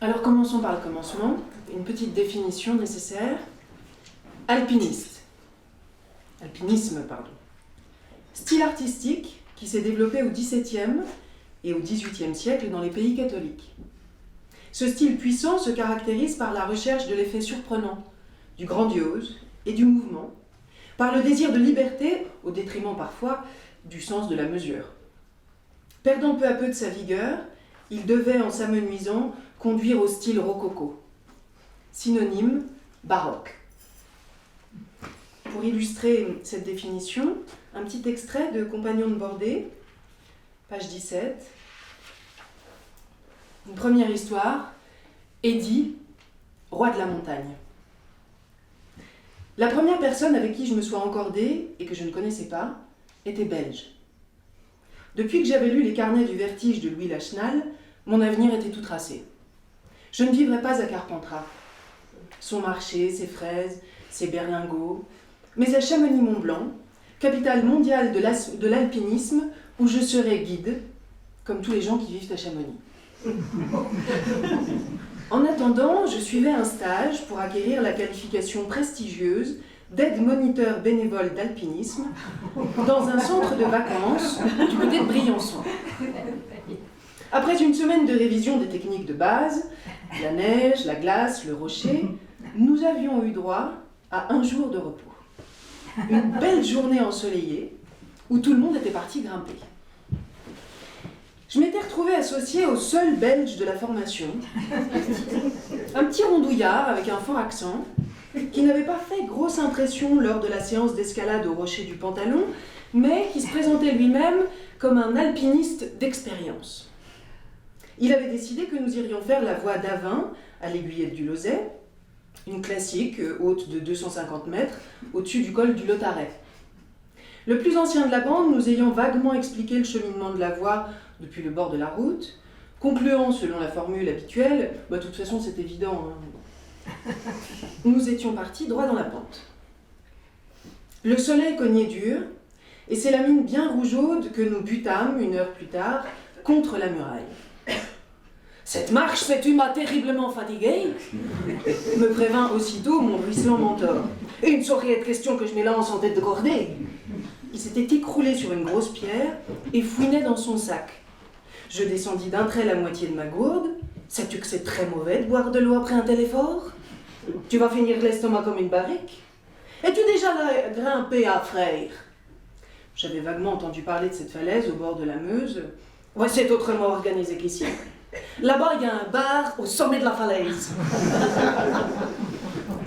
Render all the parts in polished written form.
Alors commençons par le commencement. Une petite définition nécessaire. Alpinisme, pardon. Style artistique qui s'est développé au XVIIe et au XVIIIe siècle dans les pays catholiques. Ce style puissant se caractérise par la recherche de l'effet surprenant, du grandiose et du mouvement, par le désir de liberté, au détriment parfois du sens de la mesure. Perdant peu à peu de sa vigueur, il devait, en s'amenuisant, conduire au style rococo. Synonyme, baroque. Pour illustrer cette définition, un petit extrait de Compagnons de Bordée, page 17. Une première histoire, Édith, roi de la montagne. La première personne avec qui je me sois encordée, et que je ne connaissais pas, était belge. Depuis que j'avais lu les carnets du vertige de Louis Lachenal, mon avenir était tout tracé. Je ne vivrais pas à Carpentras. Son marché, ses fraises, ses berlingots, mais à Chamonix-Mont-Blanc, capitale mondiale de l'alpinisme, où je serai guide, comme tous les gens qui vivent à Chamonix. En attendant, je suivais un stage pour acquérir la qualification prestigieuse d'aide-moniteur bénévole d'alpinisme dans un centre de vacances du côté de Briançon. Après une semaine de révision des techniques de base, la neige, la glace, le rocher, nous avions eu droit à un jour de repos. Une belle journée ensoleillée où tout le monde était parti grimper. Je m'étais retrouvée associée au seul belge de la formation, un petit rondouillard avec un fort accent, qui n'avait pas fait grosse impression lors de la séance d'escalade au rocher du Pantalon, mais qui se présentait lui-même comme un alpiniste d'expérience. Il avait décidé que nous irions faire la voie d'Avin à l'Aiguillette du Lauzet, une classique haute de 250 mètres au-dessus du col du Lotaret. Le plus ancien de la bande nous ayant vaguement expliqué le cheminement de la voie depuis le bord de la route, concluant selon la formule habituelle, de toute façon c'est évident, nous étions partis droit dans la pente. Le soleil cognait dur, et c'est la mine bien rougeaude que nous butâmes, 1 heure plus tard, contre la muraille. « Cette marche, sais-tu, m'a terriblement fatiguée ?» me prévint aussitôt mon ruisselant mentor. « Il ne saurait être question que je m'élance en tête de cordée. » Il s'était écroulé sur une grosse pierre et fouinait dans son sac. Je descendis d'un trait la moitié de ma gourde. « Sais-tu que c'est très mauvais de boire de l'eau après un tel effort? Tu vas finir l'estomac comme une barrique. Es-tu déjà grimpé à Freyre ?» J'avais vaguement entendu parler de cette falaise au bord de la Meuse. « Ouais, c'est autrement organisé qu'ici. Là-bas, il y a un bar au sommet de la falaise. »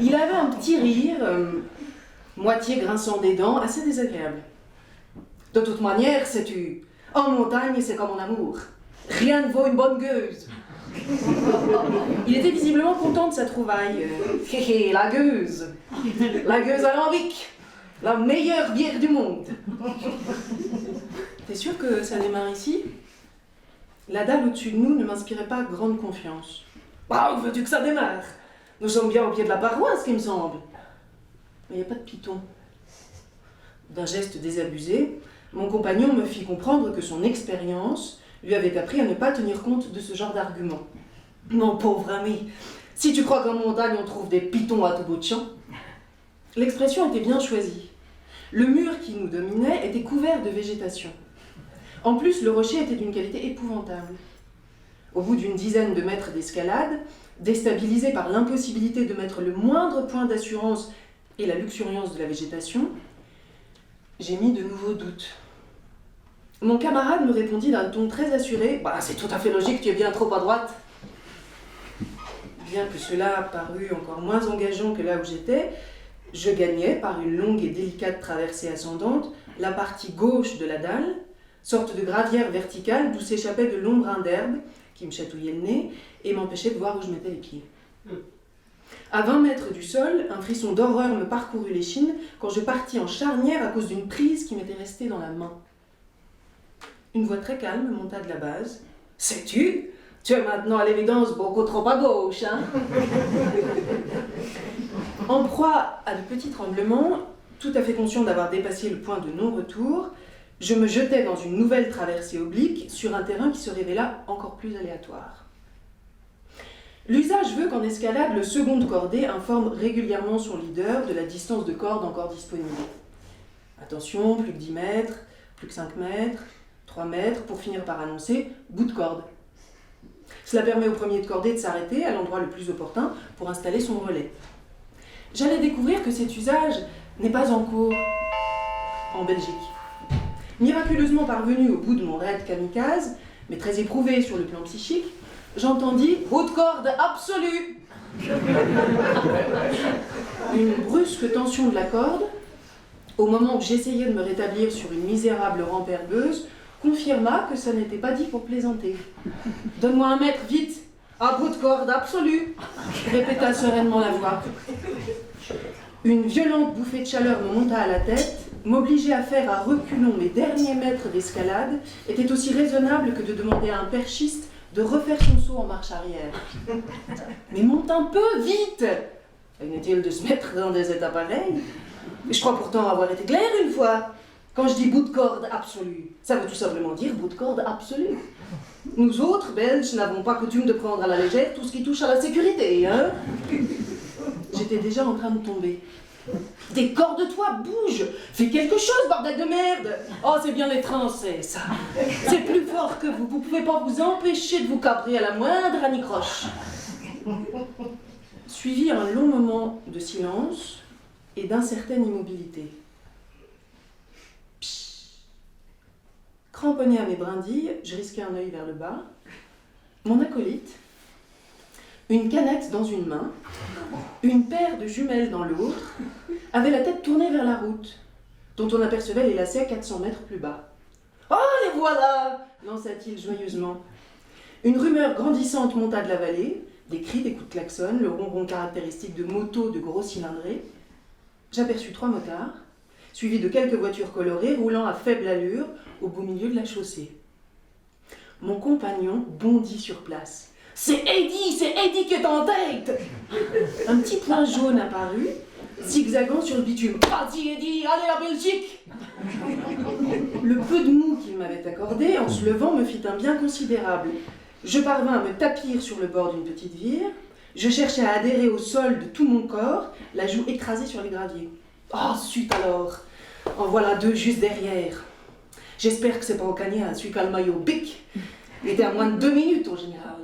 Il avait un petit rire, moitié grinçant des dents, assez désagréable. « De toute manière, sais-tu, en montagne, c'est comme en amour. Rien ne vaut une bonne gueuse. » Il était visiblement content de sa trouvaille. « La gueuse alambic, la meilleure bière du monde. » T'es sûr que ça démarre ici? La dalle au-dessus de nous ne m'inspirait pas grande confiance. « Bah, où veux-tu que ça démarre? Nous sommes bien au pied de la paroisse, qu'il me semble. » Mais il n'y a pas de piton. D'un geste désabusé, mon compagnon me fit comprendre que son expérience lui avait appris à ne pas tenir compte de ce genre d'argument. « Mon pauvre ami, si tu crois qu'en montagne on trouve des pitons à tout bout de champ. » L'expression était bien choisie. Le mur qui nous dominait était couvert de végétation. En plus, le rocher était d'une qualité épouvantable. Au bout d'une dizaine de mètres d'escalade, déstabilisé par l'impossibilité de mettre le moindre point d'assurance et la luxuriance de la végétation, j'ai mis de nouveaux doutes. Mon camarade me répondit d'un ton très assuré « Bah, c'est tout à fait logique, tu es bien trop à droite. » Bien que cela parût encore moins engageant que là où j'étais, je gagnais, par une longue et délicate traversée ascendante, la partie gauche de la dalle, sorte de gravière verticale d'où s'échappait de longs brins d'herbe qui me chatouillaient le nez et m'empêchaient de voir où je mettais les pieds. À 20 mètres du sol, un frisson d'horreur me parcourut l'échine quand je partis en charnière à cause d'une prise qui m'était restée dans la main. Une voix très calme monta de la base. « Sais-tu, tu es maintenant à l'évidence beaucoup trop à gauche, hein ?» En proie à de petits tremblements, tout à fait conscient d'avoir dépassé le point de non-retour, je me jetais dans une nouvelle traversée oblique sur un terrain qui se révéla encore plus aléatoire. L'usage veut qu'en escalade, le second de cordée informe régulièrement son leader de la distance de corde encore disponible. Attention, plus que 10 mètres, plus que 5 mètres, 3 mètres, pour finir par annoncer « bout de corde ». Cela permet au premier de cordée de s'arrêter à l'endroit le plus opportun pour installer son relais. J'allais découvrir que cet usage n'est pas en cours en Belgique. Miraculeusement parvenu au bout de mon raid kamikaze, mais très éprouvé sur le plan psychique, j'entendis « bout de corde absolu !» Une brusque tension de la corde, au moment où j'essayais de me rétablir sur une misérable rampe herbeuse, confirma que ça n'était pas dit pour plaisanter. « Donne-moi 1 mètre, vite !»« À bout de corde absolu !» répéta sereinement la voix. Une violente bouffée de chaleur me monta à la tête. M'obliger à faire à reculons mes derniers mètres d'escalade était aussi raisonnable que de demander à un perchiste de refaire son saut en marche arrière. Mais monte un peu, vite! Inutile de se mettre dans des états pareils. Je crois pourtant avoir été clair une fois. Quand je dis bout de corde absolu, ça veut tout simplement dire bout de corde absolu. Nous autres, Belges, n'avons pas coutume de prendre à la légère tout ce qui touche à la sécurité, hein? J'étais déjà en train de tomber. Décorde-toi, bouge! Fais quelque chose, bordel de merde! Oh, c'est bien les Français, ça! C'est plus fort que vous pouvez pas vous empêcher de vous cabrer à la moindre anicroche. Suivit un long moment de silence et d'incertaine immobilité. Cramponné à mes brindilles, je risquais un œil vers le bas. Mon acolyte, une canette dans une main, une paire de jumelles dans l'autre, avait la tête tournée vers la route, dont on apercevait les lacets 400 mètres plus bas. « Oh, les voilà !» lança-t-il joyeusement. Une rumeur grandissante monta de la vallée, des cris, des coups de klaxon, le ronron caractéristique de motos de gros cylindrés. J'aperçus 3 motards, suivis de quelques voitures colorées roulant à faible allure au beau milieu de la chaussée. Mon compagnon bondit sur place. « C'est Eddie qui est en tête !» Un petit point jaune apparut, zigzagant sur le bitume. « Vas-y Eddie, allez la Belgique !» Le peu de mou qu'il m'avait accordé, en se levant, me fit un bien considérable. Je parvins à me tapir sur le bord d'une petite vire. Je cherchais à adhérer au sol de tout mon corps, la joue écrasée sur les graviers. « Ah, zut alors! En voilà 2 juste derrière. J'espère que c'est pas au cagnard, celui qui a le maillot bic. Il était à moins de 2 minutes en général. »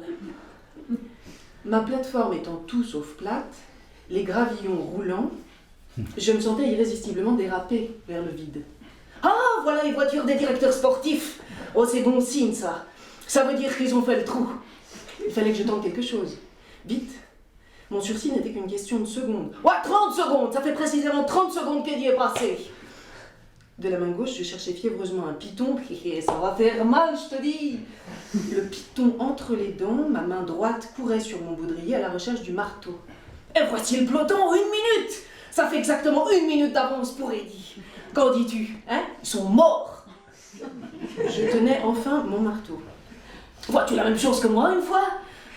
Ma plateforme étant tout sauf plate, les gravillons roulants, je me sentais irrésistiblement déraper vers le vide. « Ah, voilà les voitures des directeurs sportifs! Oh, c'est bon signe, ça! Ça veut dire qu'ils ont fait le trou. » Il fallait que je tente quelque chose. Vite. Mon sursis n'était qu'une question de secondes. « Ouais, 30 secondes! Ça fait précisément 30 secondes qu'Eddie est passé !» De la main gauche, je cherchais fiévreusement un piton. « Ça va faire mal, je te dis !» Le piton entre les dents, ma main droite courait sur mon baudrier à la recherche du marteau. « Et voici le peloton, 1 minute! Ça fait exactement 1 minute d'avance pour Eddie. Qu'en dis-tu, hein? Ils sont morts !» Je tenais enfin mon marteau. « Vois-tu la même chose que moi, une fois?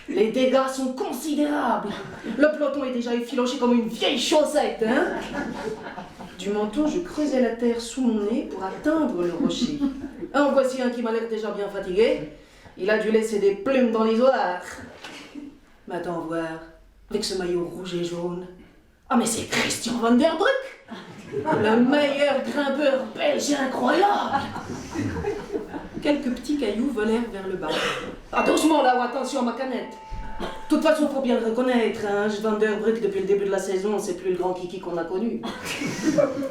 Les dégâts sont considérables. Le peloton est déjà effiloché comme une vieille chaussette, hein? » Du menton, je creusais la terre sous mon nez pour atteindre le rocher. En voici un qui m'a l'air déjà bien fatigué. Il a dû laisser des plumes dans l'isoire. Mais attends voir, avec ce maillot rouge et jaune. Ah mais c'est Christian Van Der Broek, le meilleur grimpeur belge incroyable. Quelques petits cailloux volèrent vers le bas. Ah doucement là, attention à ma canette. De toute façon, faut bien le reconnaître, hein, Van Der Broek, depuis le début de la saison, c'est plus le grand kiki qu'on a connu.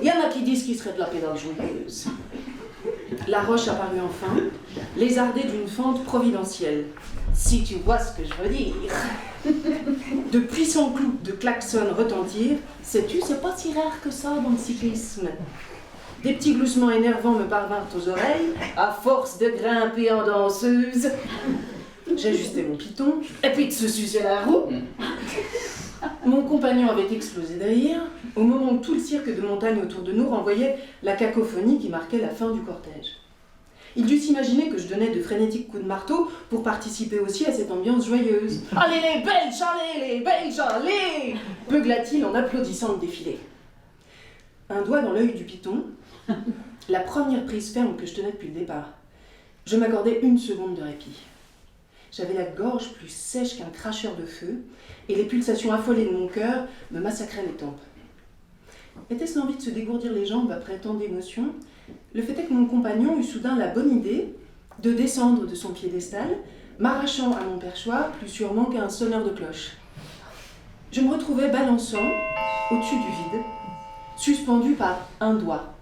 Il y en a qui disent qu'il serait de la pédale joyeuse. La roche apparut enfin, lézardée d'une fente providentielle. Si tu vois ce que je veux dire. De puissants coups de klaxon retentirent. Sais-tu, c'est pas si rare que ça dans le cyclisme. Des petits gloussements énervants me parvinrent aux oreilles, à force de grimper en danseuse. J'ajustais mon piton, et puis de se sucer la roue. Mon compagnon avait explosé de rire, au moment où tout le cirque de montagne autour de nous renvoyait la cacophonie qui marquait la fin du cortège. Il dut s'imaginer que je donnais de frénétiques coups de marteau pour participer aussi à cette ambiance joyeuse. « Allez les Belges, allez les Belges, allez !» beugla-t-il en applaudissant le défilé. Un doigt dans l'œil du piton, la première prise ferme que je tenais depuis le départ. Je m'accordais 1 seconde de répit. j'avais la gorge plus sèche qu'un cracheur de feu, et les pulsations affolées de mon cœur me massacraient les tempes. Était-ce l'envie de se dégourdir les jambes après tant d'émotions? Le fait est que mon compagnon eut soudain la bonne idée de descendre de son piédestal, m'arrachant à mon perchoir plus sûrement qu'à un sonneur de cloche. Je me retrouvais balançant au-dessus du vide, suspendu par un doigt.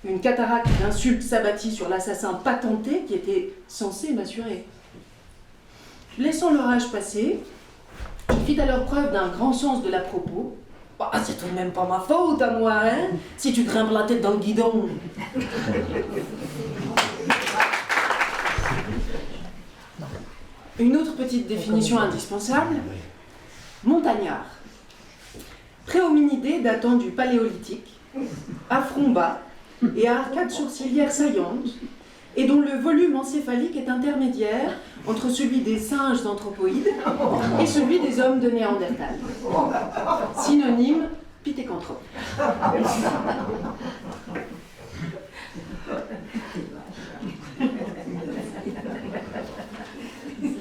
Une cataracte d'insultes s'abattit sur l'assassin patenté qui était censé m'assurer. Laissant l'orage passer, je fis alors preuve d'un grand sens de l'à-propos. Ah, c'est tout de même pas ma faute à moi, hein, si tu grimpes la tête dans le guidon. Une autre petite définition indispensable, montagnard. Préhominidé datant du Paléolithique, à front bas et à arcades sourcilières saillantes, et dont le volume encéphalique est intermédiaire entre celui des singes anthropoïdes et celui des hommes de Néandertal. Synonyme, pithécanthrope.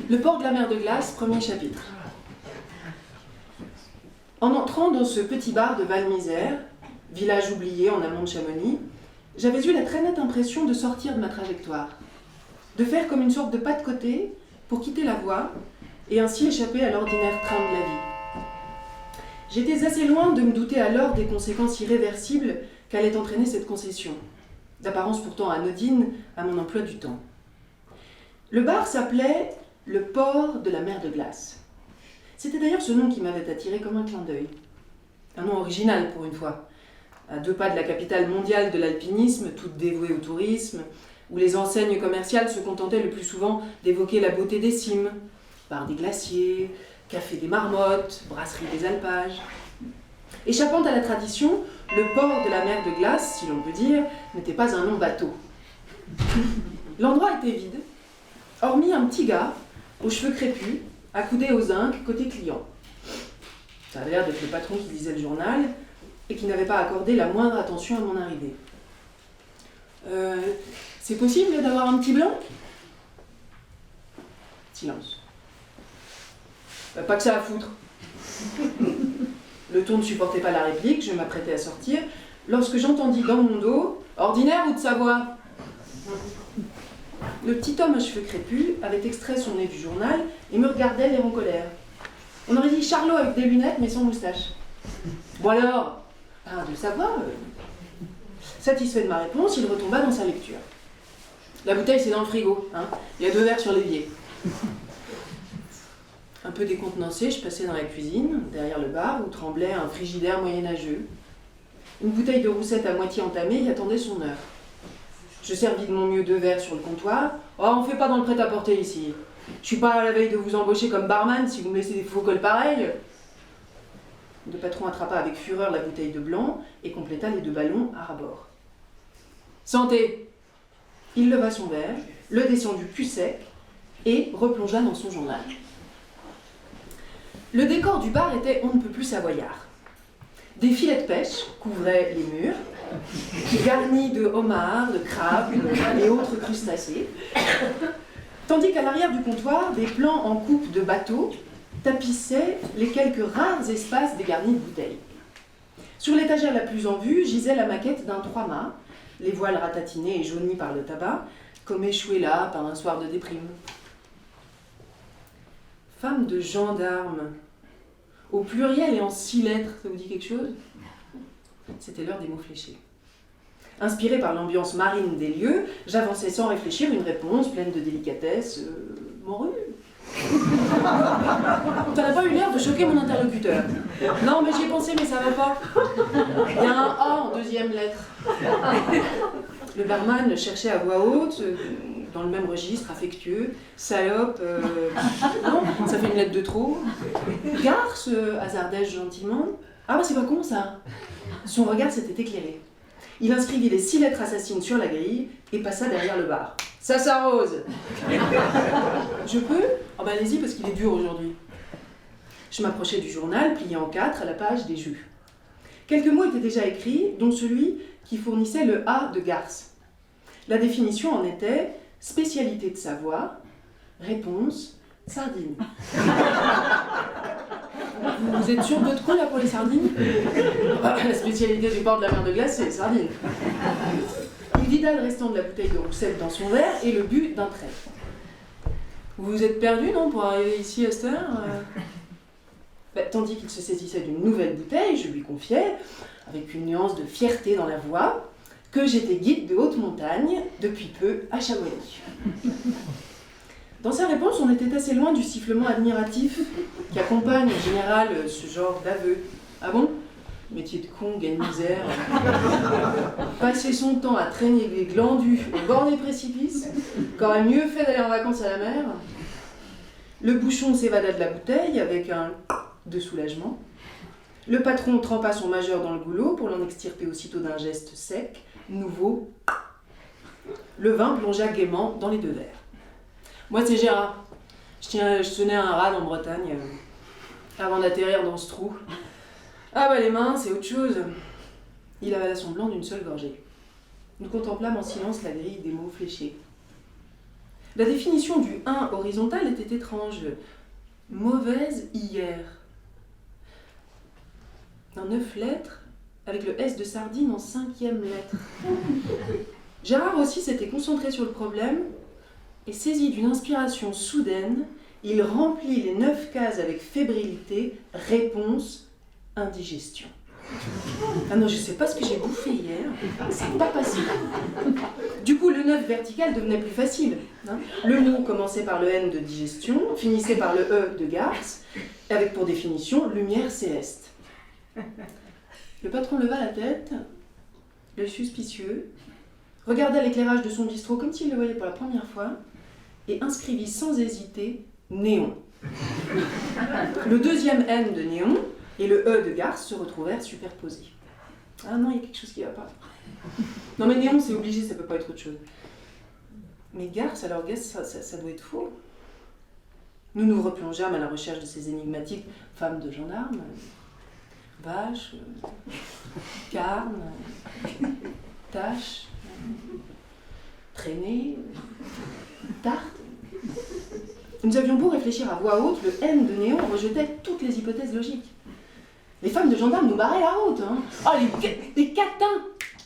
Le port de la mer de glace, premier chapitre. En entrant dans ce petit bar de Val-Misère, village oublié en amont de Chamonix, j'avais eu la très nette impression de sortir de ma trajectoire, de faire comme une sorte de pas de côté pour quitter la voie et ainsi échapper à l'ordinaire train de la vie. J'étais assez loin de me douter alors des conséquences irréversibles qu'allait entraîner cette concession, d'apparence pourtant anodine à mon emploi du temps. Le bar s'appelait le port de la mer de glace. C'était d'ailleurs ce nom qui m'avait attiré comme un clin d'œil. Un nom original pour une fois. À 2 pas de la capitale mondiale de l'alpinisme, toute dévouée au tourisme, où les enseignes commerciales se contentaient le plus souvent d'évoquer la beauté des cimes, bar des glaciers, café des marmottes, brasserie des alpages. Échappant à la tradition, le port de la mer de glace, si l'on peut dire, n'était pas un nom bateau. L'endroit était vide, hormis un petit gars, aux cheveux crépus, accoudé au zinc, côté client. Ça avait l'air d'être le patron qui lisait le journal et qui n'avait pas accordé la moindre attention à mon arrivée. C'est possible d'avoir un petit blanc? Silence. Pas que ça à foutre. Le ton ne supportait pas la réplique, je m'apprêtais à sortir, lorsque j'entendis dans mon dos « Ordinaire ou de Savoie ?» Le petit homme à cheveux crépus avait extrait son nez du journal et me regardait l'air en colère. On aurait dit Charlot avec des lunettes mais sans moustache. Bon alors, de Savoie. Satisfait de ma réponse, il retomba dans sa lecture. La bouteille c'est dans le frigo, hein. Il y a 2 verres sur l'évier. Un peu décontenancé, je passais dans la cuisine, derrière le bar, où tremblait un frigidaire moyenâgeux. Une bouteille de roussette à moitié entamée y attendait son heure. Je servis de mon mieux 2 verres sur le comptoir. Oh, on fait pas dans le prêt-à-porter ici. Je suis pas à la veille de vous embaucher comme barman si vous me laissez des faux cols pareils. Le patron attrapa avec fureur la bouteille de blanc et compléta les 2 ballons à ras-bord. Santé! Il leva son verre, le descendit plus sec et replongea dans son journal. Le décor du bar était on ne peut plus savoyard. Des filets de pêche couvraient les murs, garnis de homards, de crabes et autres crustacés, tandis qu'à l'arrière du comptoir, des plans en coupe de bateaux tapissaient les quelques rares espaces dégarnis de bouteilles. Sur l'étagère la plus en vue gisait la maquette d'un 3-mâts, les voiles ratatinées et jaunies par le tabac, comme échouées là par un soir de déprime. Femme de gendarme, au pluriel et en 6 lettres, ça vous dit quelque chose? C'était l'heure des mots fléchés. Inspiré par l'ambiance marine des lieux, j'avançais sans réfléchir une réponse pleine de délicatesse. Morue. Ça n'a pas eu l'air de choquer mon interlocuteur. Non, mais j'y ai pensé, mais ça va pas. Il y a un A en 2e lettre. Le barman cherchait à voix haute, dans le même registre, affectueux. Salope, non, ça fait une lettre de trop. Garce, hasardai-je gentiment. Ah, bah c'est pas con ça. Son regard s'était éclairé. Il inscrivit les 6 lettres assassines sur la grille et passa derrière le bar. Ça s'arrose. Je peux? Oh ben allez-y parce qu'il est dur aujourd'hui. Je m'approchai du journal, plié en 4 à la page des jus. Quelques mots étaient déjà écrits, dont celui qui fournissait le A de Garce. La définition en était spécialité de Savoie, Réponse, sardine. Vous êtes sûr de votre coup là pour les sardines? La spécialité du port de la mer de glace, c'est les sardines. Il vida le restant de la bouteille de roussette dans son verre et le but d'un trait. Vous vous êtes perdu, non, pour arriver ici à cette heure Tandis qu'il se saisissait d'une nouvelle bouteille, je lui confiais, avec une nuance de fierté dans la voix, que j'étais guide de haute montagne, depuis peu à Chamonix. Dans sa réponse, on était assez loin du sifflement admiratif qui accompagne en général ce genre d'aveu. Ah bon? Métier de con, gagne misère. Passer son temps à traîner des glandus au bord des précipices, qu'aurait mieux fait d'aller en vacances à la mer. Le bouchon s'évada de la bouteille avec un de soulagement. Le patron trempa son majeur dans le goulot pour l'en extirper aussitôt d'un geste sec, nouveau. Le vin plongea gaiement dans les deux verres. Moi, c'est Gérard. Je tenais un rade en Bretagne avant d'atterrir dans ce trou. Ah bah les mains, c'est autre chose. Il avala son blanc d'une seule gorgée. Nous contemplâmes en silence la grille des mots fléchés. La définition du 1 horizontal était étrange. Mauvaise hier. En 9 lettres, avec le S de sardine en 5e lettre. Gérard aussi s'était concentré sur le problème et saisi d'une inspiration soudaine, il remplit les 9 cases avec fébrilité. Réponse, indigestion. Ah non, je sais pas ce que j'ai bouffé hier, c'est pas passé. Du coup, le 9 vertical devenait plus facile. Hein. Le mot commençait par le N de digestion, finissait par le E de garce, avec pour définition lumière céleste. Le patron leva la tête, l'œil suspicieux, regarda l'éclairage de son bistrot comme s'il le voyait pour la première fois, et inscrivit sans hésiter néon. Le deuxième N de néon et le E de garce se retrouvèrent superposés. Ah non, il y a quelque chose qui ne va pas. Non mais néon, c'est obligé, ça peut pas être autre chose. Mais garce, alors garce, ça doit être faux. Nous nous replongeâmes à la recherche de ces énigmatiques femmes de gendarmes, vaches, carnes, tâches, traînées, tartes. Nous avions beau réfléchir à voix haute, le N de néon rejetait toutes les hypothèses logiques. Les femmes de gendarmes nous barraient la route. Hein. Oh, les catins!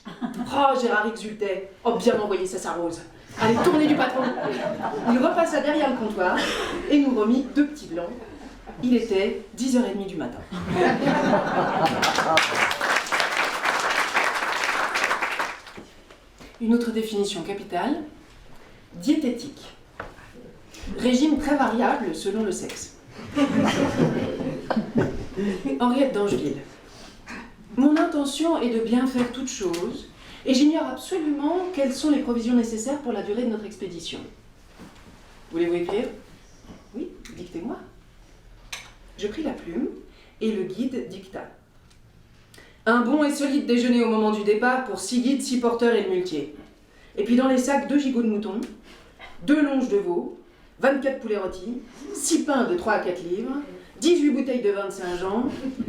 Oh, Gérard exultait. Oh, bien envoyé, ça s'arrose. Allez, tournez du patron. Il repassa derrière le comptoir et nous remit 2 petits blancs. Il était 10h30 du matin. Une autre définition capitale, diététique. Régime très variable selon le sexe. Henriette d'Angeville. Mon intention est de bien faire toute chose, et j'ignore absolument quelles sont les provisions nécessaires pour la durée de notre expédition. Voulez-vous écrire? Oui, dictez-moi. Je pris la plume, et le guide dicta. Un bon et solide déjeuner au moment du départ pour 6 guides, 6 porteurs et le muletier. Et puis dans les sacs, 2 gigots de mouton, 2 longes de veau, 24 poulets rôtis, 6 pains de 3 à 4 livres, 18 bouteilles de vin de Saint-Jean,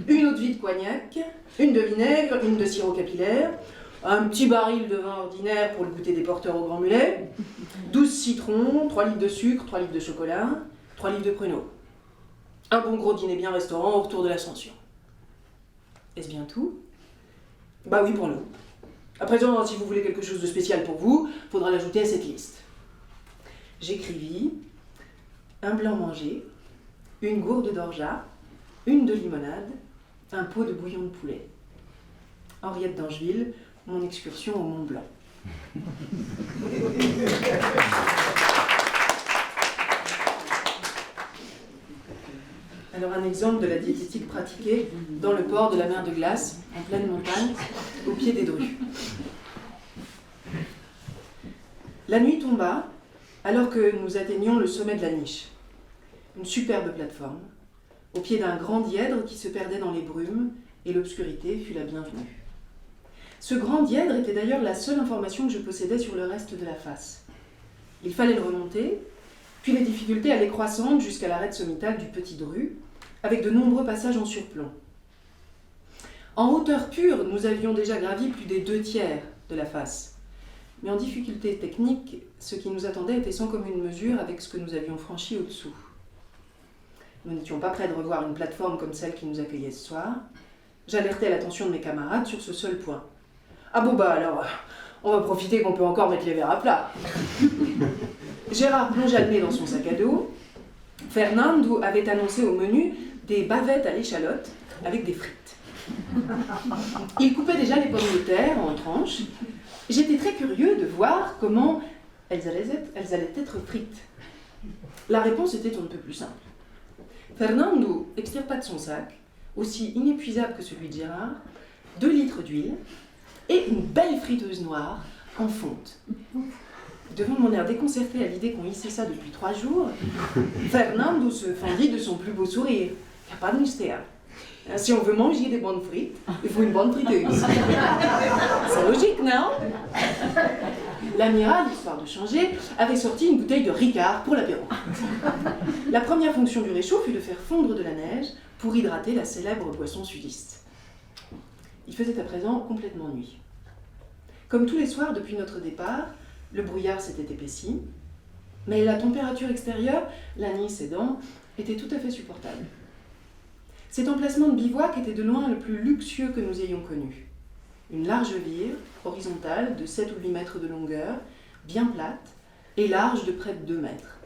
une eau-de-vie de cognac, une de vinaigre, une de sirop capillaire, un petit baril de vin ordinaire pour le goûter des porteurs au grand mulet, 12 citrons, 3 litres de sucre, 3 litres de chocolat, 3 livres de pruneaux. Un bon gros dîner bien restaurant au retour de l'Ascension. Est-ce bien tout? Bah oui, pour nous. À présent, si vous voulez quelque chose de spécial pour vous, il faudra l'ajouter à cette liste. J'écrivis un blanc mangé, une gourde d'orgeat, une de limonade, un pot de bouillon de poulet. Henriette d'Angeville, mon excursion au Mont Blanc. Alors un exemple de la diététique pratiquée dans le port de la mer de glace, en pleine montagne, au pied des Drues. La nuit tomba, alors que nous atteignions le sommet de la niche. Une superbe plateforme, au pied d'un grand dièdre qui se perdait dans les brumes, et l'obscurité fut la bienvenue. Ce grand dièdre était d'ailleurs la seule information que je possédais sur le reste de la face. Il fallait le remonter, puis les difficultés allaient croissantes jusqu'à l'arête sommitale du Petit Dru, avec de nombreux passages en surplomb. En hauteur pure, nous avions déjà gravi plus des 2 tiers de la face. Mais en difficulté technique, ce qui nous attendait était sans commune mesure avec ce que nous avions franchi au-dessous. Nous n'étions pas prêts de revoir une plateforme comme celle qui nous accueillait ce soir. J'alertais l'attention de mes camarades sur ce seul point. « Ah bon bah alors, on va profiter qu'on peut encore mettre les verres à plat. » Gérard plongea le nez dans son sac à dos. Fernando avait annoncé au menu des bavettes à l'échalote avec des frites. Il coupait déjà les pommes de terre en tranches. J'étais très curieux de voir comment elles allaient être frites. La réponse était on ne peut plus simple. Fernando extirpa de son sac, aussi inépuisable que celui de Gérard, 2 litres d'huile et une belle friteuse noire en fonte. Devant mon air déconcerté à l'idée qu'on hissait ça depuis 3 jours, Fernando se fendit de son plus beau sourire. Il n'y a pas de mystère. Si on veut manger des bonnes frites, il faut une bonne friteuse. C'est logique, non? L'amiral, histoire de changer, avait sorti une bouteille de Ricard pour l'apéro. La première fonction du réchaud fut de faire fondre de la neige pour hydrater la célèbre boisson sudiste. Il faisait à présent complètement nuit. Comme tous les soirs depuis notre départ, le brouillard s'était épaissi, mais la température extérieure, la nuit cédant, était tout à fait supportable. Cet emplacement de bivouac était de loin le plus luxueux que nous ayons connu. Une large vire, horizontale, de 7 ou 8 mètres de longueur, bien plate, et large de près de 2 mètres.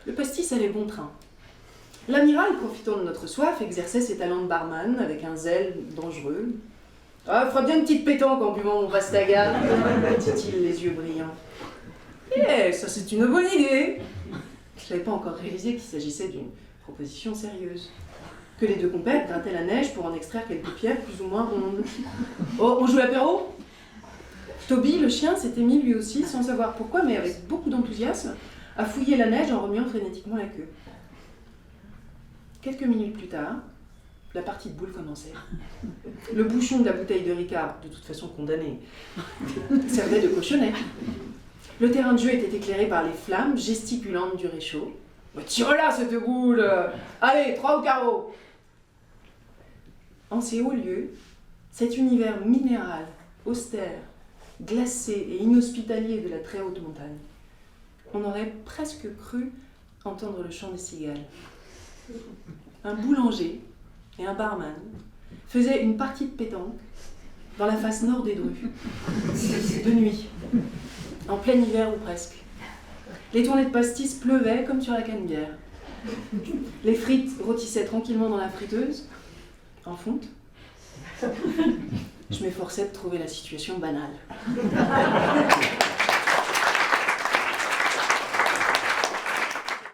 Le pastis allait bon train. L'amiral, profitant de notre soif, exerçait ses talents de barman avec un zèle dangereux. « Ah, fera bien une petite pétanque en buvant mon pastaga », dit-il, les yeux brillants. « Eh, ça c'est une bonne idée !» Je n'avais pas encore réalisé qu'il s'agissait d'une proposition sérieuse. Que les 2 compères grattaient la neige pour en extraire quelques pierres plus ou moins rondes. « Oh, on joue l'apéro ?» Toby, le chien, s'était mis lui aussi, sans savoir pourquoi, mais avec beaucoup d'enthousiasme, à fouiller la neige en remuant frénétiquement la queue. Quelques minutes plus tard, la partie de boules commençait. Le bouchon de la bouteille de Ricard, de toute façon condamné, servait de cochonnet. Le terrain de jeu était éclairé par les flammes gesticulantes du réchaud. « Tire-la, cette boule! Allez, 3 au carreau !» En ces hauts lieux, cet univers minéral, austère, glacé et inhospitalier de la très haute montagne, on aurait presque cru entendre le chant des cigales. Un boulanger et un barman faisaient une partie de pétanque dans la face nord des Drues, de nuit, en plein hiver ou presque. Les tournées de pastis pleuvaient comme sur la canebière. Les frites rôtissaient tranquillement dans la friteuse, en fonte. Je m'efforçais de trouver la situation banale.